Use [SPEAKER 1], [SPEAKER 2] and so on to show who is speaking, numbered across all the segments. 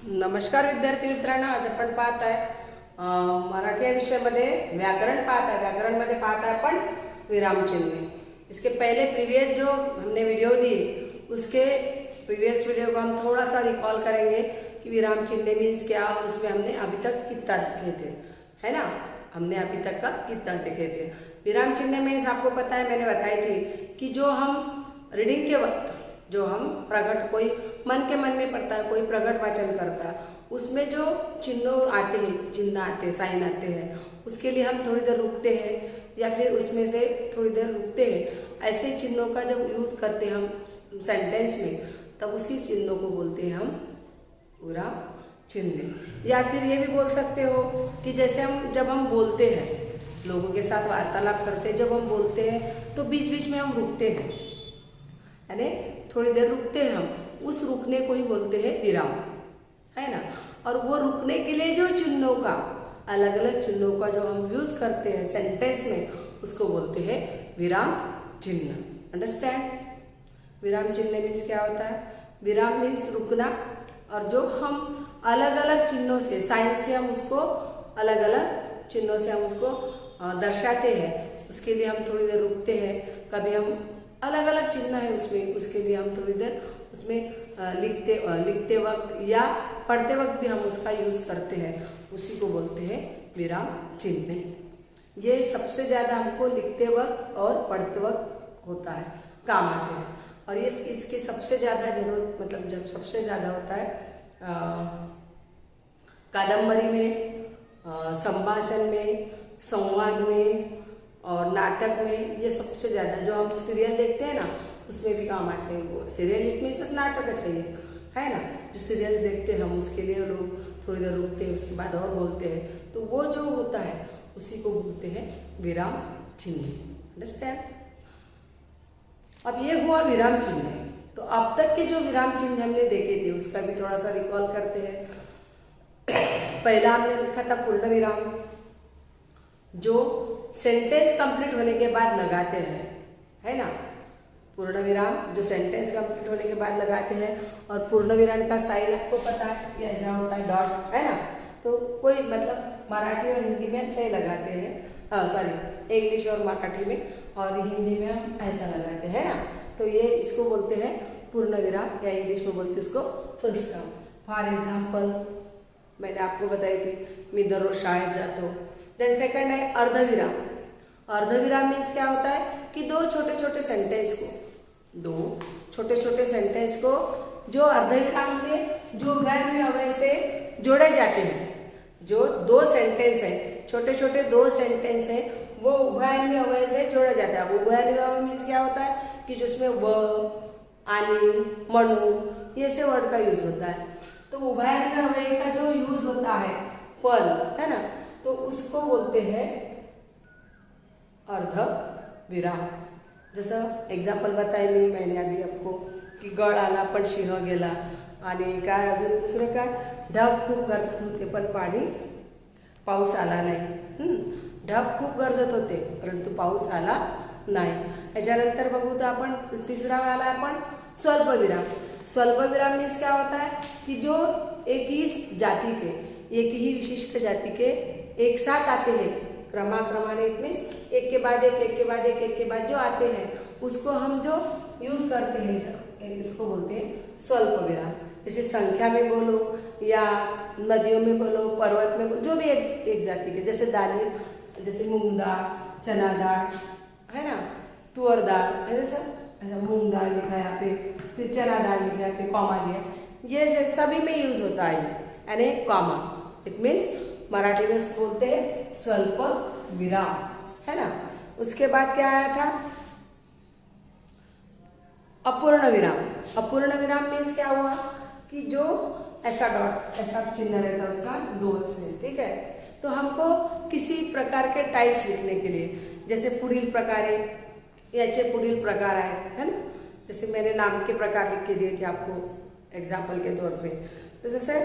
[SPEAKER 1] नमस्कार विद्यार्थी मित्रांनो, आज आपण पाहत आहे मराठी या विषयामध्ये व्याकरण पाहत आहे। व्याकरण में पाहत है अपन विराम चिन्ह। इसके पहले प्रीवियस जो हमने वीडियो दिए उसके प्रीवियस वीडियो को हम थोड़ा सा रिकॉल करेंगे कि विराम चिन्ह मीन्स क्या और उसमें हमने अभी तक कितना देखे थे, है ना। हमने अभी तक का कितना देखे थे। विराम चिन्ह मीन्स आपको पता है, मैंने बताई थी कि जो हम रीडिंग के वक्त जो हम प्रकट कोई मन के मन में पढ़ता है, कोई प्रकट वाचन करता है, उसमें जो चिन्ह आते हैं, साइन आते हैं, उसके लिए हम थोड़ी देर रुकते हैं या फिर उसमें से थोड़ी देर रुकते हैं। ऐसे चिन्हों का जब यूज करते हैं हम सेंटेंस में, तब उसी चिन्हों को बोलते हैं हम विराम चिन्ह। या फिर ये भी बोल सकते हो कि जैसे जब हम बोलते हैं, लोगों के साथ वार्तालाप करते हैं, जब हम बोलते हैं तो बीच बीच में हम रुकते हैं, यानी थोड़ी देर रुकते हैं हम, उस रुकने को ही बोलते हैं विराम, है ना। और वो रुकने के लिए जो चिन्हों का, अलग अलग चिन्हों का जो हम यूज करते हैं सेंटेंस में, उसको बोलते हैं विराम चिन्ह। अंडरस्टैंड। विराम चिन्ह मीन्स क्या होता है? विराम मीन्स रुकना, और जो हम अलग अलग चिन्हों से, साइन से हम उसको, अलग अलग चिन्हों से हम उसको दर्शाते हैं, उसके लिए हम थोड़ी देर रुकते हैं। कभी हम अलग अलग चिन्ह है उसमें, उसके लिए हम थोड़ी देर उसमें लिखते वक्त या पढ़ते वक्त भी हम उसका यूज करते हैं, उसी को बोलते हैं विराम चिन्ह। ये सबसे ज़्यादा हमको लिखते वक्त और पढ़ते वक्त होता है, काम आते हैं। और ये इसकी सबसे ज़्यादा जरूरत, मतलब जब सबसे ज़्यादा होता है कादम्बरी में, संभाषण में, संवाद में और नाटक में, ये सबसे ज़्यादा। जो हम सीरियल देखते हैं ना, उसमें भी काम आते हैं। वो सीरियल इट मीन्स नाटक चाहिए, है ना। जो सीरियल्स देखते हैं हम, उसके लिए लोग थोड़ी देर रुकते हैं, उसके बाद और बोलते हैं, तो वो जो होता है उसी को बोलते हैं विराम चिन्ह। अंडरस्टैंड। अब ये हुआ विराम चिन्ह। तो अब तक के जो विराम चिन्ह हमने देखे थे उसका भी थोड़ा सा रिकॉल करते हैं। पहला हमने लिखा था पूर्ण विराम, जो सेंटेंस कंप्लीट होने के बाद लगाते हैं, है ना। पूर्ण विराम जो सेंटेंस कंप्लीट होने के बाद लगाते हैं, और पूर्ण विराम का साइन आपको पता है, ये ऐसा होता है डॉट, है ना। तो कोई मतलब मराठी और हिंदी में ऐसे ही लगाते हैं, सॉरी इंग्लिश और मराठी में, और हिंदी में हम ऐसा लगाते हैं ना। तो ये इसको बोलते हैं पूर्ण विराम, या इंग्लिश में बोलते हैं इसको फुल स्टॉप। फॉर एग्जाम्पल मैंने आपको बताई थी, मी दररोज शाळेत जातो। देन सेकंड है अर्धविराम। अर्धविराम मीन्स क्या होता है कि दो छोटे छोटे सेंटेंस को जो अर्धविराम से, जो गैर में अव्यय से जोड़े जाते हैं। जो दो सेंटेंस है, छोटे छोटे दो सेंटेंस है, वो उभय में अव्यय से जोड़ा जाता है। उभय में अव्यय मीन्स क्या होता है कि जिसमें व, आनी, म्हणून, ये से वर्ड का यूज होता है। तो उभय में अव्यय का जो यूज होता है पर, है ना, तो उसको बोलते हैं अर्धविराम। जसं एक्झाम्पल बताय मैंने अभी आपको की गळ आला पण सिंह गेला, आणि काय अजून दुसरं काय, ढग खूप गरजत होते पण पाऊस आला नाही। ढग खूप गरजत होते परंतु पाऊस आला नाही। याच्यानंतर बघू तर आपण तिसरा वाला आपण स्वल्पविराम। स्वल्पविराम मीन्स क्या होता है कि जो एक ही जाति के, एक ही विशिष्ट जाति के एक साथ आते हैं, क्रमाक्रमाने, इट मीन्स एक के बाद एक, एक के बाद एक, एक के बाद जो आते हैं, उसको हम जो यूज करते हैं इसको बोलते हैं स्वल्प विराम। जैसे संख्या में बोलो या नदियों में बोलो, पर्वत में बोलो, जो भी एक जाति के, जैसे दालें, जैसे मूंग दाल, चना दाल, है ना, तुअर दाल, ऐसा मूंग दाल लिखा है यहाँ पे, फिर चना दाल लिखा है यहाँ पे, कॉमा दिया, ये सभी में यूज होता है, यानी कॉमा। इट मीन्स मराठी में बोलते हैं स्वल्प विराम, है ना। उसके बाद क्या आया था? अपूर्ण विराम। अपूर्ण विराम मीन्स क्या हुआ कि जो ऐसा डॉट, ऐसा चिन्ह रहता है उसका दो से, ठीक है। तो हमको किसी प्रकार के टाइप्स लिखने के लिए, जैसे पुढील प्रकारे, याचे पुढील प्रकार है ना। जैसे मैंने नाम के प्रकार लिख के दिए थे आपको एग्जाम्पल के तौर पे। तो जैसे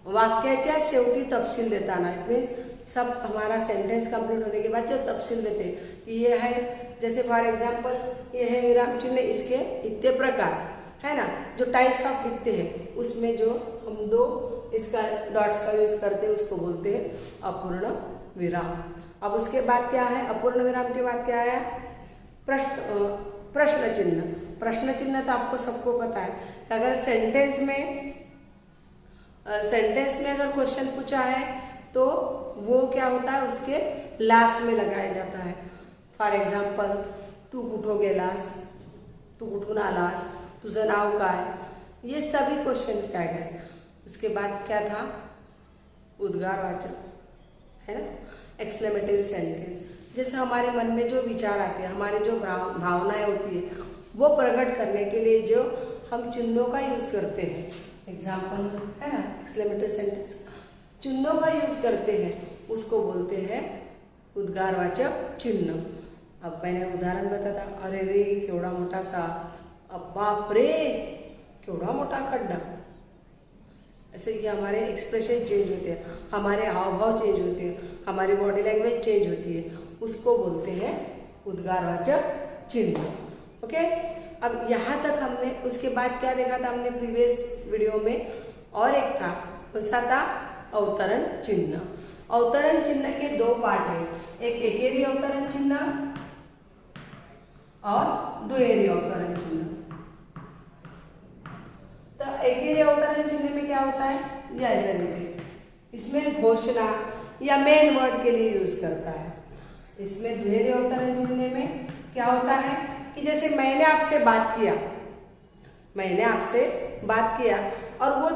[SPEAKER 1] वाक्याच्या शेवटी तपशील देताना, इट मीन्स सब हमारा सेंटेंस कंप्लीट होने के बाद जो तपशील देते, ये है, जैसे फॉर एग्जाम्पल ये है विराम चिन्ह, इसके इतने प्रकार, है ना, जो टाइप्स ऑफ लिखते हैं उसमें जो हम 2 इसका डॉट्स का यूज करते हैं उसको बोलते हैं अपूर्ण विराम। अब उसके बाद क्या है, अपूर्ण विराम के बाद क्या आया, प्रश्न चिन्ह। प्रश्न चिन्ह तो आपको सबको पता है कि अगर सेंटेंस में अगर क्वेश्चन पूछा है तो वो क्या होता है, उसके लास्ट में लगाया जाता है। फॉर एग्जाम्पल, तू कुठो गेलास, तू कुठून आलास, तुझं नाव काय, ये सभी क्वेश्चन टैग है। उसके बाद क्या था, उद्गारवाचक, है ना, एक्सक्लेमेटरी सेंटेंस। जैसे हमारे मन में जो विचार आते हैं, हमारी जो भावनाएं होती है, वो प्रकट करने के लिए जो हम चिन्हों का यूज करते हैं, एग्जाम्पल है ना, एक्सक्लेमेटरी सेंटेंस, चिन्हों का यूज करते हैं, उसको बोलते हैं उद्गारवाचक चिन्ह। अब मैंने उदाहरण बताया था, अरे रे केवढा मोठा साप, अब बाप रे केवढा मोठा खड्डा। ऐसे कि हमारे एक्सप्रेशन चेंज होते हैं, हमारे हाव भाव चेंज होते हैं, हमारी बॉडी लैंग्वेज चेंज होती है, उसको बोलते हैं उद्गारवाचक चिन्ह। ओके, अब यहाँ तक हमने, उसके बाद क्या देखा था हमने प्रीवियस वीडियो में, और एक था, उसका था अवतरण चिन्ह। अवतरण चिन्ह के 2 पार्ट है, एक एकेरी अवतरण चिन्ह और द्विएरी अवतरण चिन्ह। तो एकेरी अवतरण चिन्ह में क्या होता है, ये ऐसे देखिए, इसमें घोषणा या मेन वर्ड के लिए यूज करता है। इसमें द्विएरी अवतरण चिन्ह में क्या होता है कि जैसे मैंने आपसे बात किया और वो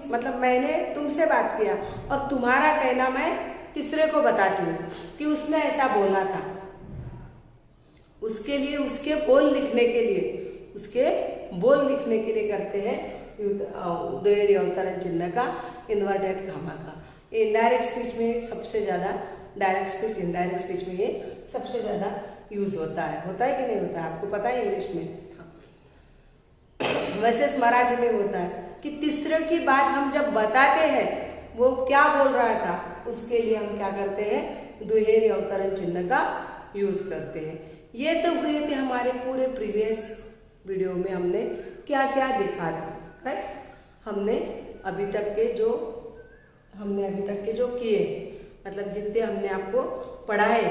[SPEAKER 1] मतलब मैंने तुमसे बात किया और तुम्हारा कहना मैं तीसरे को बताती हूँ कि उसने ऐसा बोला था। उसके लिए उसके बोल लिखने के लिए करते हैं द्विएरी अवतरण चिन्ह का इन्वर्टेड कॉमा का। इनडायरेक्ट स्पीच में सबसे ज़्यादा, डायरेक्ट स्पीच, इनडायरेक्ट स्पीच में ये सबसे ज़्यादा यूज होता है कि नहीं होता है, आपको पता है इंग्लिश में। वैसे मराठी में होता है कि तीसरे की बात हम जब बताते हैं वो क्या बोल रहा था, उसके लिए हम क्या करते हैं, द्विएरी अवतरण चिन्ह का यूज करते हैं। ये तो हुए थे हमारे पूरे प्रीवियस वीडियो में हमने क्या क्या देखा था, राइट। हमने अभी तक के जो किए, मतलब जितने हमने आपको पढ़ाए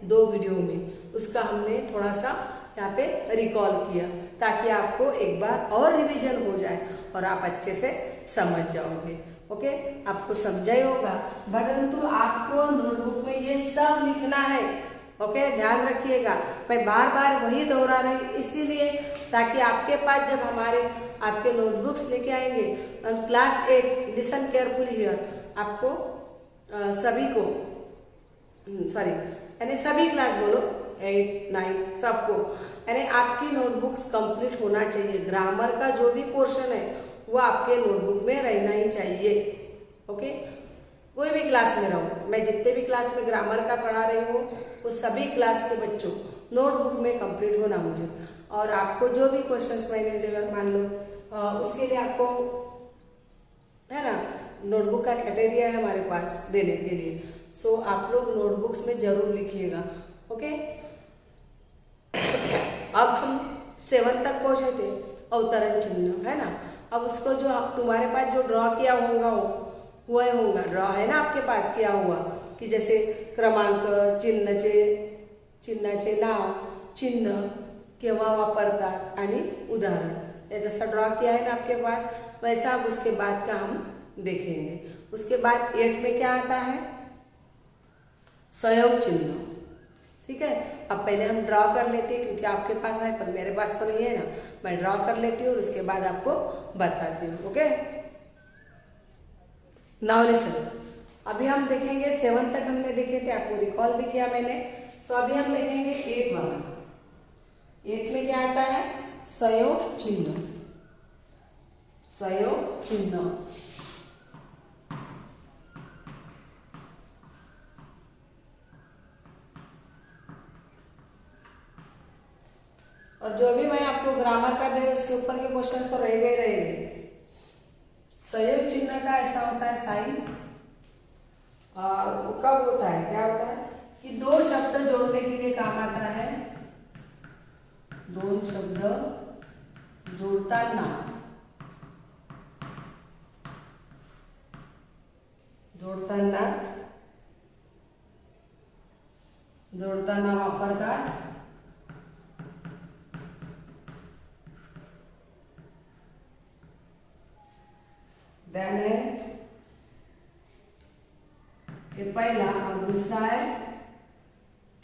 [SPEAKER 1] 2 वीडियो में, उसका हमने थोड़ा सा यहाँ पे रिकॉल किया ताकि आपको एक बार और रिवीजन हो जाए और आप अच्छे से समझ जाओगे। ओके, आपको समझा ही होगा, परंतु आपको नोटबुक में ये सब लिखना है। ओके, ध्यान रखिएगा, मैं बार बार वही दोहरा रही हूँ इसीलिए, ताकि आपके पास जब आपके नोटबुक्स लेके आएंगे, क्लास 8 लिसन केयरफुली हियर, आपको सभी को यानी सभी क्लास बोलो 8, 9 सबको, यानी आपकी नोटबुक्स कंप्लीट होना चाहिए। ग्रामर का जो भी पोर्शन है वो आपके नोटबुक में रहना ही चाहिए। ओके, कोई भी क्लास में रहो, मैं जितने भी क्लास में ग्रामर का पढ़ा रही हूँ वो सभी क्लास के बच्चों नोटबुक में कंप्लीट होना मुझे। और आपको जो भी क्वेश्चंस मैंने अगर मान लो उसके लिए आपको है ना नोटबुक का क्राइटेरिया है हमारे पास देने के लिए, सो आप लोग नोटबुक्स में जरूर लिखिएगा। ओके, अब हम 7 तक पहुंचे थे, अवतरण चिन्ह, है ना। अब उसको जो तुम्हारे पास जो ड्रॉ किया होगा ड्रॉ है ना आपके पास किया हुआ, कि जैसे क्रमांक, चिन्हाचे नाव, चिन्ह केव्हा वापरतात आणि उदाहरण, ये जैसा ड्रॉ किया है ना आपके पास, वैसा अब उसके बाद का हम देखेंगे। उसके बाद 8 में क्या आता है, सहयोग चिन्ह। ठीक है, अब पहले हम ड्रॉ कर लेते हैं क्योंकि आपके पास है पर मेरे पास तो नहीं है ना, मैं ड्रॉ कर लेती हूँ और उसके बाद आपको बताती हूँ। ओके, नाउ लिसन, अभी हम देखेंगे 7 तक हमने देखे थे, आपको रिकॉल भी किया मैंने। सो अभी हम देखेंगे 8 वाला। 8 में क्या आता है, सहयोग चिन्ह। सहयोग चिन्ह और जो भी मैं आपको ग्रामर का दे उसके ऊपर के क्वेश्चन तो रहेंगे। सहयोग चिन्ह का ऐसा होता है साइन, और वो कब होता है, क्या होता है कि 2 शब्द जोड़ने के लिए काम आता है। 2 शब्द जोडताना जोडताना जोडताना वापरतात त्याने हे पहिला और दुसरा आहे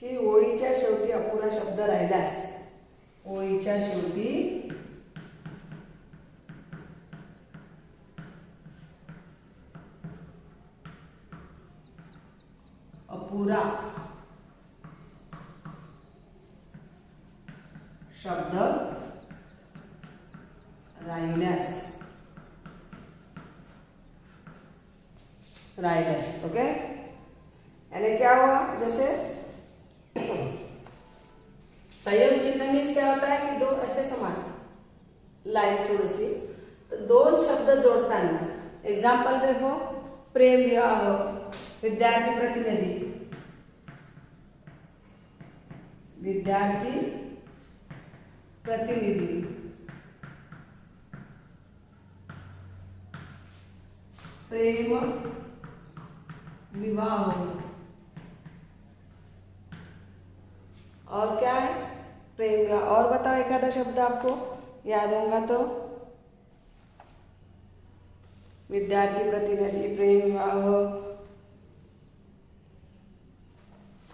[SPEAKER 1] की ओळीच्या शेवटी अपुरा शब्द राहिल्यास ओळीच्या शेवटी अपुरा शब्द राहिल्यास ओके। यानी क्या हुआ, जैसे संयोग चिन्ह मीन्स क्या होता है कि दो ऐसे समान लाइन थोड़ी सी, तो दोन शब्द जोड़ताना, एग्जाम्पल देखो, प्रेम विवाह, विद्यार्थी प्रतिनिधि, विद्यार्थी प्रतिनिधि, प्रेम विवाह, और क्या है प्रेम विवाह। और बताओ एक आधा शब्द आपको याद होगा तो, विद्यार्थी प्रतिनिधि, प्रेम विवाह,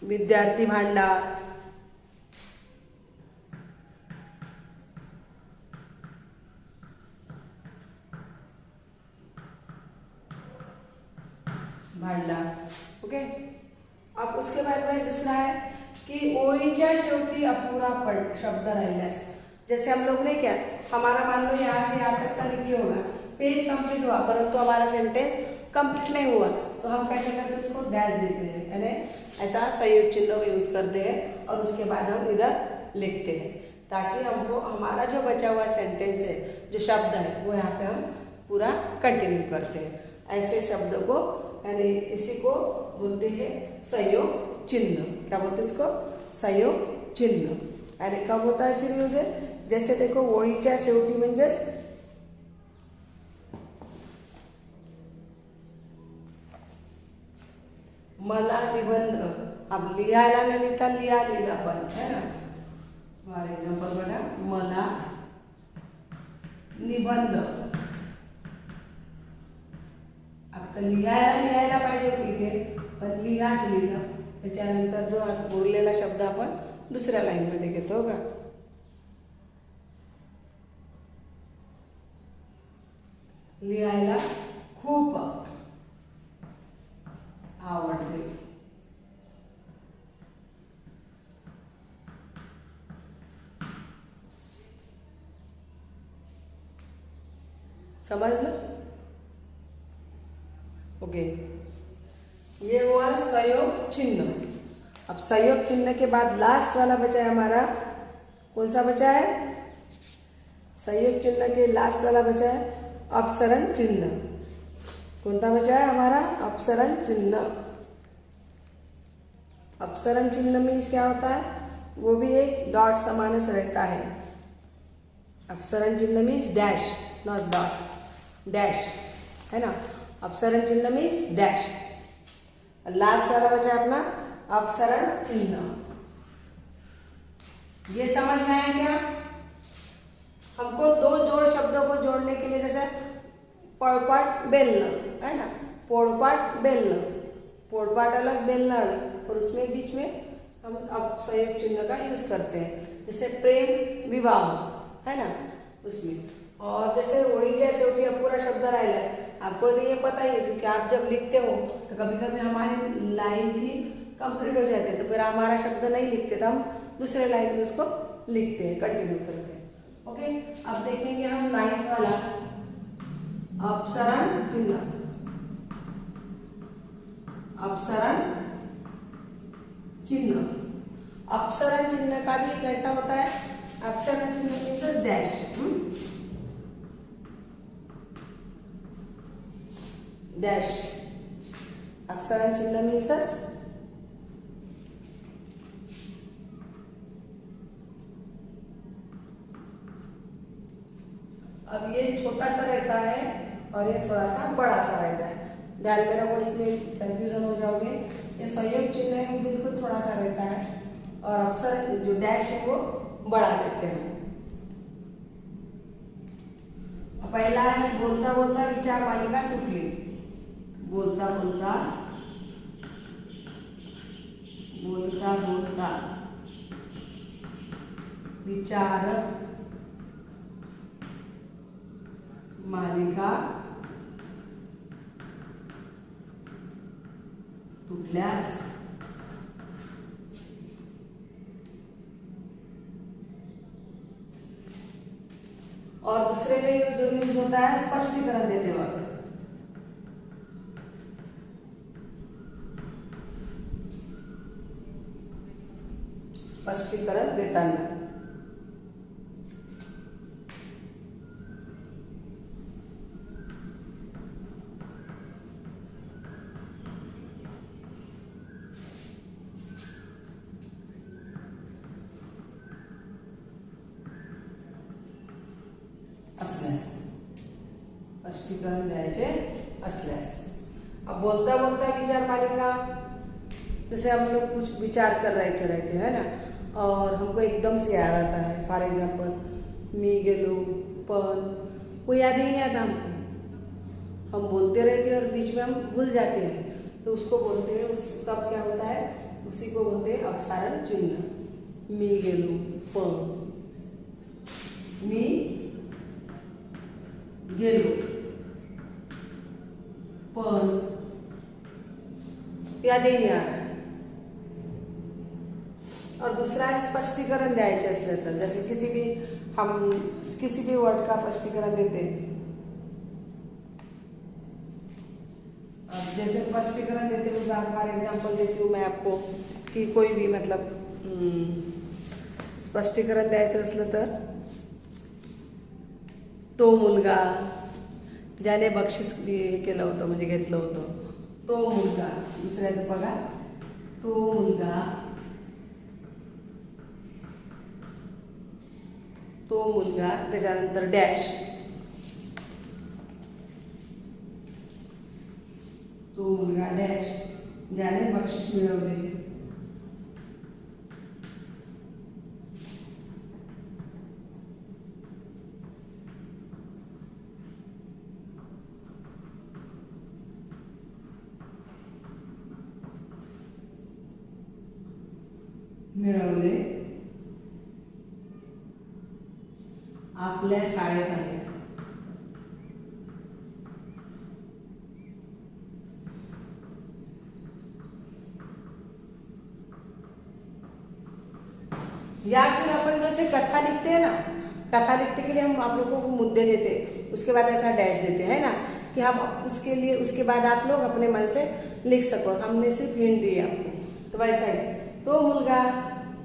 [SPEAKER 1] विद्यार्थी भांडार, भांडार। ओके, अब उसके बाद में दूसरा है कि ओळीच्या शेवटी अपुरा शब्द राहिल्यास, जैसे हम लोग ने क्या, हमारा मान लो यहाँ से यहाँ तक का लिखे होगा, पेज कंप्लीट हुआ परंतु हमारा सेंटेंस कंप्लीट नहीं हुआ, तो हम कैसे करते हैं, उसको डैश देते हैं, यानी ऐसा संयोग चिन्ह यूज करते हैं और उसके बाद हम इधर लिखते हैं, ताकि हमको हमारा जो बचा हुआ सेंटेंस है, जो शब्द है, वो यहाँ पे हम पूरा कंटिन्यू करते हैं। ऐसे शब्द को यानी इसी को बोलते हैं संयोग चिन्ह। क्या बोलते हैं इसको, संयोग चिन्ह। यानी कब होता है फिर यूज है, जैसे देखो ओळीच्या शेवटी म्हणजेच मला निबंध, अब लिहायला न लिहिता लिहा लिहिला पण है ना, फॉर एक्झाम्पल बघा, मला निबंध, आता लिहायला पाहिजे इथे, पण लिहाच लिहिला, त्याच्यानंतर जो बोललेला शब्द आपण दुसऱ्या लाईन मध्ये घेतो का, लिहायला खूप आवडते, समझलं? ओके, ये हुआ संयोग चिन्ह। अब संयोग चिन्ह के बाद लास्ट वाला बचा है हमारा, कौन सा बचा है, संयोग चिन्ह के लास्ट वाला बचा है अपसरण चिन्ह। कौन सा बचा है हमारा, अपसरण चिन्ह। अपसरण चिन्ह मीन्स क्या होता है, वो भी एक डॉट समानच रहता है। अपसरण चिन्ह means dash, not dot, dash है ना, अपसरण चिन्ह मीन्स डैश। लास्ट वाला बचा अपना अपसरण चिन्ह। ये समझ में आया क्या? हमको दो जोड़ शब्दों को जोड़ने के लिए, जैसे पोळपाट बेलना है ना, पोळपाट बेलना, पोळपाट अलग बेलना अलग, और उसमें बीच में हम अब संयोग चिन्ह का यूज करते हैं, जैसे प्रेम विवाह है ना उसमें। और जैसे ओळीच्या शेवटी अपुरा शब्द राहिला है, आपको तो ये पता ही है, क्योंकि आप जब लिखते हो तो कभी कभी हमारी लाइन भी कंप्लीट हो जाती है, तो फिर हमारा शब्द नहीं लिखते, तो हम दूसरे लाइन में उसको लिखते हैं, कंटिन्यू करते हैं। ओके, अब देखेंगे हम नाइन्थ वाला अपसरण चिन्ह। अपसरण चिन्ह, अपसरण चिन्ह का भी कैसा होता है, अपसरण चिन्ह मीन्स डैश, डैश। अपसरण चिन्ह मीन्स और ये थोड़ा सा बड़ा सा रहता है। ध्यान में रखो, इसमें कंफ्यूजन हो जाओगे। ये संयोग चिन्ह है वो बिल्कुल थोड़ा सा रहता है और अवसर जो डैश है वो बड़ा देते हैं। पहला है बोलता बोलता विचार मालिका तुटली। बोलता बोलता बोलता बोलता विचार मालिका तुटल्यास और दूसरे में जो यूज होता है स्पष्टीकरण देते वक्त। स्पष्टीकरण देताना असल्यास, स्पष्टीकरण द्यायचे असल्यास। अब बोलता बोलता विचार मालिका, जैसे हम लोग कुछ विचार कर रहते है ना, और हमको एकदम से याद आता है। फॉर एग्जाम्पल मी गेलो, पण वो याद ही नहीं आता हमको। हम बोलते रहते हैं और बीच में हम भूल जाते हैं, तो उसको बोलते हैं, उस तब क्या होता है, उसी को बोलते हैं अपसारण चिन्ह। मी गेलो, पण मी गेलो, पण याद ही नहीं आ रहा। और दूसरा स्पष्टीकरण द्यायचे असले तर, जैसे हम किसी भी वर्ड का स्पष्टीकरण देते हैं। अब जैसे स्पष्टीकरण देते हुए फॉर एग्जाम्पल देती हूँ मैं आपको कि कोई भी मतलब स्पष्टीकरण द्यायचं असलं तर, तो मुलगा ज्याने बक्षीस केलं होतं म्हणजे घेतलं होतं, तो मुलगा। दुसऱ्याचं बघा, तो मुलगा, तो मुलगा, त्याच्यानंतर डॅश, तो मुलगा डॅश ज्याने बक्षीस मिळवले। मिळवले आपल्या शाळेत आहे। या फिर अपन जैसे कथा लिखते हैं ना, कथा लिखते के लिए हम आप लोगों को मुद्दे देते, उसके बाद ऐसा डैश देते हैं ना कि हम उसके लिए, उसके बाद आप लोग अपने मन से लिख सको। हमने सिर्फ हिंट दी आपको, तो वैसा ही तो मुलगा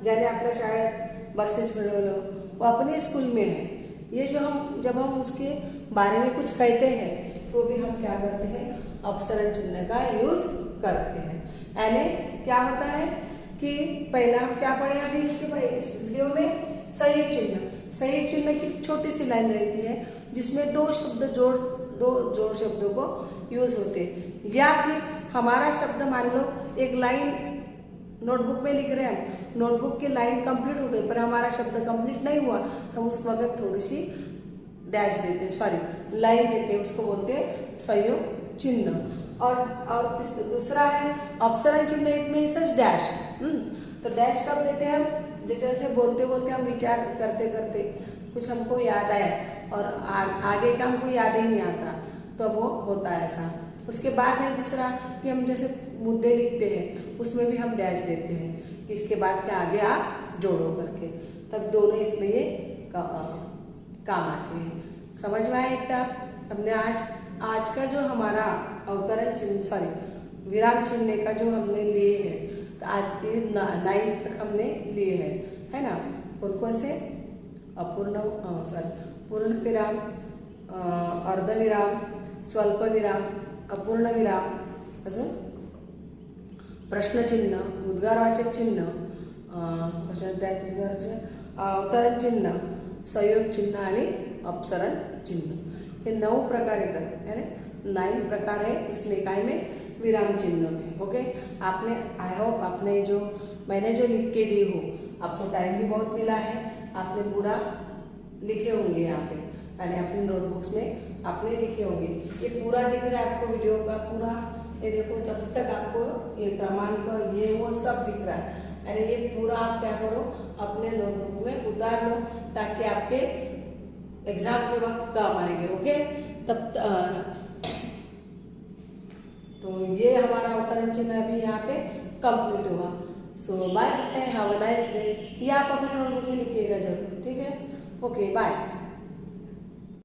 [SPEAKER 1] ज्याने आपल्या शाळेत बक्षीस मिळवलं, वो अपने स्कूल में है। ये जो हम जब हम उसके बारे में कुछ कहते हैं तो भी हम क्या करते हैं, अपसरण चिन्ह का यूज करते हैं। यानी क्या होता है कि पहला हम क्या पढ़े अभी इस वीडियो में, संयुक्त चिन्ह। संयुक्त चिन्ह की छोटी सी लाइन रहती है जिसमें दो जोड़ शब्दों को यूज होते हैं। या फिर हमारा शब्द मान लो एक लाइन नोटबुक में लिख रहे हैं, नोटबुक की लाइन कंप्लीट हो गई पर हमारा शब्द कंप्लीट नहीं हुआ, तो हम उस वक्त थोड़ी सी डैश देते हैं, सॉरी लाइन देते हैं, उसको बोलते हैं संयुक्त चिन्ह। और दूसरा है अपसरण चिन्ह, इट मीन्स डैश। तो डैश कब देते हैं हम, जैसे बोलते बोलते हम विचार करते करते कुछ हमको याद आया और आगे का हमको याद ही नहीं आता, तो वो होता है ऐसा। उसके बाद है दूसरा कि हम जैसे मुद्दे लिखते हैं उसमें भी हम डैश देते हैं, इसके बाद के आगे आप जोड़ो करके, तब दोनों इसमें ये काम आते हैं। समझ में आया इतना? हमने आज का जो हमारा अवतरण चिन्ह, सॉरी विराम चिन्ह का जो हमने लिए हैं, तो आज ये 9 तक हमने लिए हैं, है ना। कौन कौन से? पूर्ण विराम, अर्धविराम, स्वल्प विराम, अपूर्ण विराम, अजून प्रश्नचिन्ह, उद्गारवाचक चिन्ह, अवतरण चिन्ह, संयोग चिन्ह आणि अपसरण चिन्ह, हे 9 प्रकार येतात, है ना, 9 प्रकार है इसमें, काय में, विराम चिन्ह में। ओके, आपने, आई होप आपने जो मैंने जो लिख के दी हो, आपको टाइम भी बहुत मिला है, आपने पूरा लिखे होंगे यहाँ पे, यानी अपनी नोटबुक्स में आपने लिखे होंगे। ये पूरा दिख रहा है आपको वीडियो का पूरा, ये देखो, जब तक आपको ये क्रमांक ये वो सब दिख रहा है, यानी ये पूरा आप क्या करो, अपने नोटबुक में उतार लो, ताकि आपके एग्जाम के वक्त काम आएंगे। ओके, तो ये हमारा अवतरण चिन्ह अभी यहाँ पे कंप्लीट हुआ। So bye, have a nice day. ये आप अपने नोटबुक में लिखिएगा जरूर, ठीक है। Okay, bye.